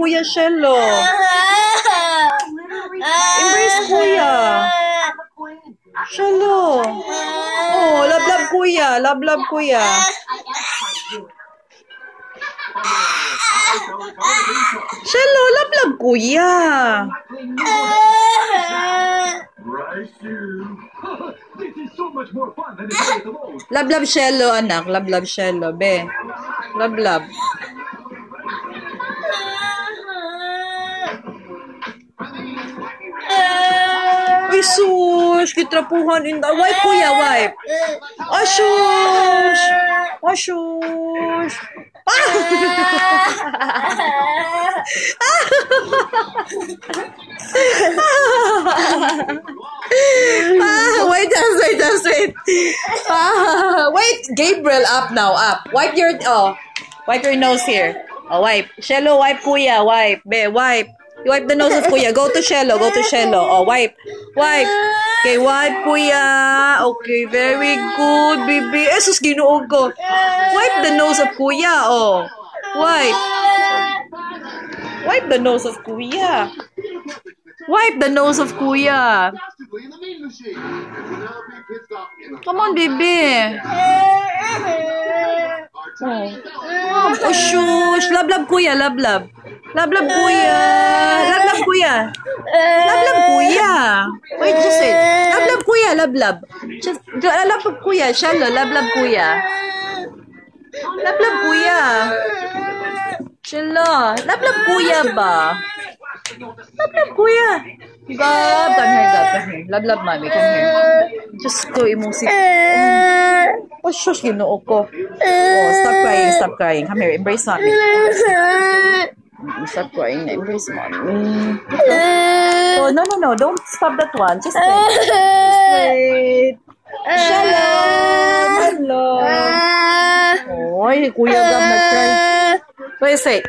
Kuya Shello. Embrace Kuya. Shello. Oh, love Kuya. Love Kuya. Shello, love Kuya. Love Shello, anak. Love Shello, be. Love. Uy, sus! Kitrapuhan in the... Wipe, Kuya, wipe. Oh, shush! Oh, shush! Wait. Wait, Gabriel, up now, up. Wipe your nose here. Oh, wipe. Shello, wipe, Kuya, wipe. Be, wipe. You wipe the nose of Kuya. Go to Shello. Oh, wipe. Okay, wipe, Kuya. Okay, very good, baby. Sus, ginuog ko. Wipe the nose of Kuya, oh. Wipe the nose of Kuya. Wipe the nose of Kuya. Come on, baby. Oh, shush. Love Kuya, love. Love Kuya. Love Kuya. Love Kuya. Wait, just say. Love Kuya, love. Just love Kuya, Shello, love Kuya. Love Kuya. Shello, love Kuya ba? Love Kuya. Gab, come here. Love, mommy, come here. Just go, emosi. Oh, shush, ginoo ko. Oh, stop crying. Come here, embrace mommy. Stop crying. Embrace mommy. Oh, no. Don't stop that one. Just wait. Shalom. Hello. Oh, Kuya Gab nag-cry. Wait, say.